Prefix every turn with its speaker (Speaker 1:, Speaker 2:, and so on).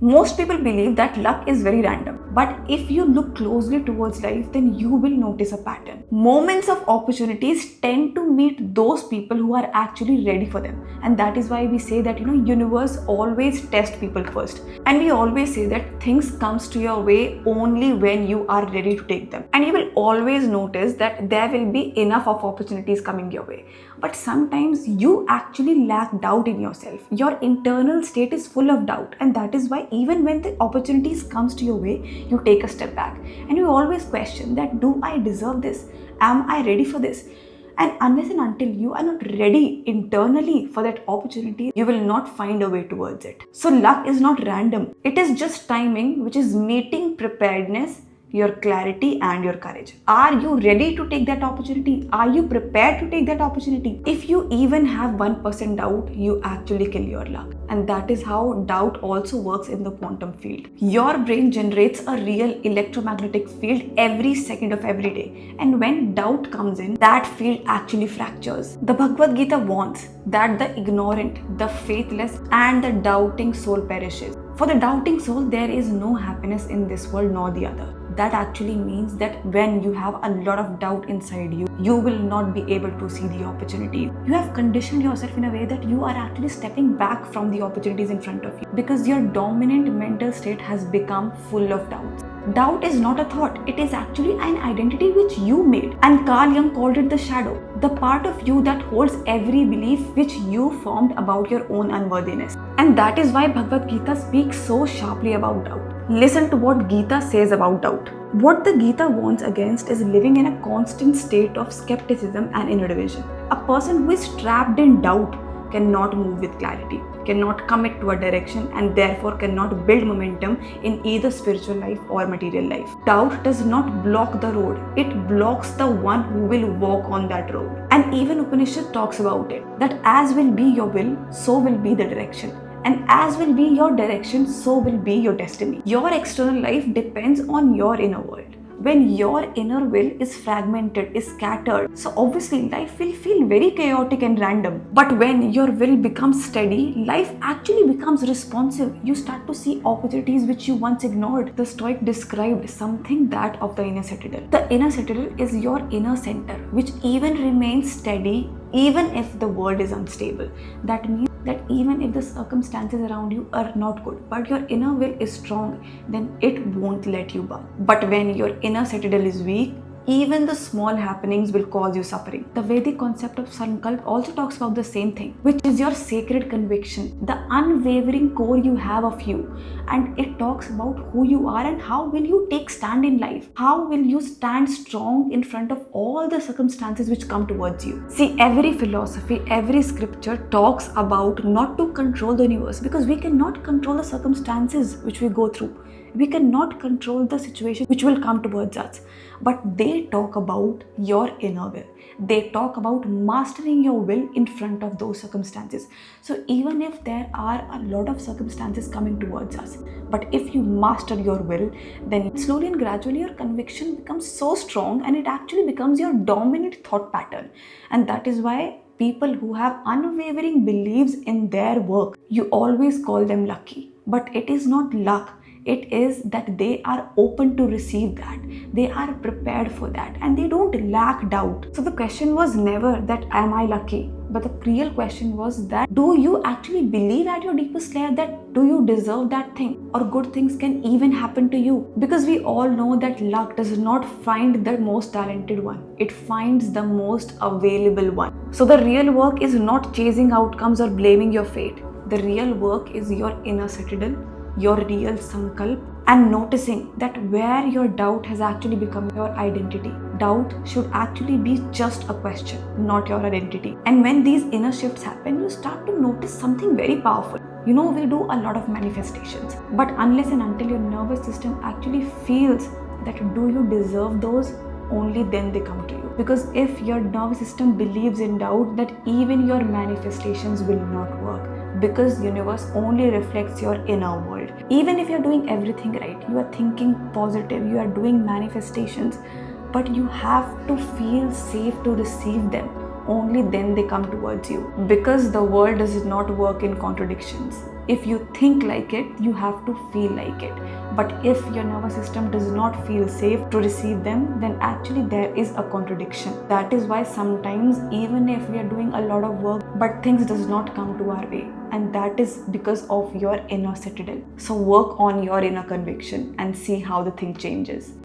Speaker 1: Most people believe that luck is very random, but if you look closely towards life, then you will notice a pattern. Moments of opportunities tend to meet those people who are actually ready for them, and that is why we say that universe always tests people first, and we always say that things comes to your way only when you are ready to take them. And you will always notice that there will be enough of opportunities coming your way, but sometimes you actually lack doubt in yourself. Your internal state is full of doubt, and that is why even when the opportunities comes to your way, you take a step back and you always question that, do I deserve this? Am I ready for this? And unless and until you are not ready internally for that opportunity, you will not find a way towards it. So luck is not random. It is just timing, which is meeting preparedness, your clarity and your courage. Are you ready to take that opportunity? Are you prepared to take that opportunity? If you even have 1% doubt, you actually kill your luck. And that is how doubt also works in the quantum field. Your brain generates a real electromagnetic field every second of every day. And when doubt comes in, that field actually fractures. The Bhagavad Gita warns that the ignorant, the faithless and the doubting soul perishes. For the doubting soul, there is no happiness in this world nor the other. That actually means that when you have a lot of doubt inside you, you will not be able to see the opportunities. You have conditioned yourself in a way that you are actually stepping back from the opportunities in front of you because your dominant mental state has become full of doubts. Doubt is not a thought, it is actually an identity which you made. And Carl Jung called it the shadow, the part of you that holds every belief which you formed about your own unworthiness. And that is why Bhagavad Gita speaks so sharply about doubt. Listen to what Gita says about doubt. What the Gita warns against is living in a constant state of skepticism and inner division. A person who is trapped in doubt cannot move with clarity, cannot commit to a direction, and therefore cannot build momentum in either spiritual life or material life. Doubt does not block the road, it blocks the one who will walk on that road. And even Upanishad talks about it, that as will be your will, so will be the direction. And as will be your direction, so will be your destiny. Your external life depends on your inner world. When your inner will is fragmented, is scattered, so obviously life will feel very chaotic and random. But when your will becomes steady, life actually becomes responsive. You start to see opportunities which you once ignored. The Stoic described something that of the inner citadel. The inner citadel is your inner center, which even remains steady even if the world is unstable. That means that even if the circumstances around you are not good, but your inner will is strong, then it won't let you buck. But when your inner citadel is weak, even the small happenings will cause you suffering. The Vedic concept of Sankalp also talks about the same thing, which is your sacred conviction, the unwavering core you have of you. And it talks about who you are and how will you take stand in life. How will you stand strong in front of all the circumstances which come towards you. See, every philosophy, every scripture talks about not to control the universe, because we cannot control the circumstances which we go through. We cannot control the situation which will come towards us. But they talk about your inner will. They talk about mastering your will in front of those circumstances. So even if there are a lot of circumstances coming towards us, but if you master your will, then slowly and gradually your conviction becomes so strong and it actually becomes your dominant thought pattern. And that is why people who have unwavering beliefs in their work, you always call them lucky. But it is not luck. It is that they are open to receive that. They are prepared for that and they don't lack doubt. So the question was never that am I lucky? But the real question was that do you actually believe at your deepest layer that do you deserve that thing or good things can even happen to you? Because we all know that luck does not find the most talented one. It finds the most available one. So the real work is not chasing outcomes or blaming your fate. The real work is your inner citadel, your real Sankalp, and noticing that where your doubt has actually become your identity. Doubt should actually be just a question, not your identity. And when these inner shifts happen, you start to notice something very powerful. We do a lot of manifestations, but unless and until your nervous system actually feels that do you deserve those, only then they come to you. Because if your nervous system believes in doubt, that even your manifestations will not work. Because universe only reflects your inner world. Even if you're doing everything right, you are thinking positive, you are doing manifestations, but you have to feel safe to receive them. Only then they come towards you. Because the world does not work in contradictions. If you think like it, you have to feel like it. But if your nervous system does not feel safe to receive them, then actually there is a contradiction. That is why sometimes even if we are doing a lot of work, but things does not come to our way. And that is because of your inner citadel. So work on your inner conviction and see how the thing changes.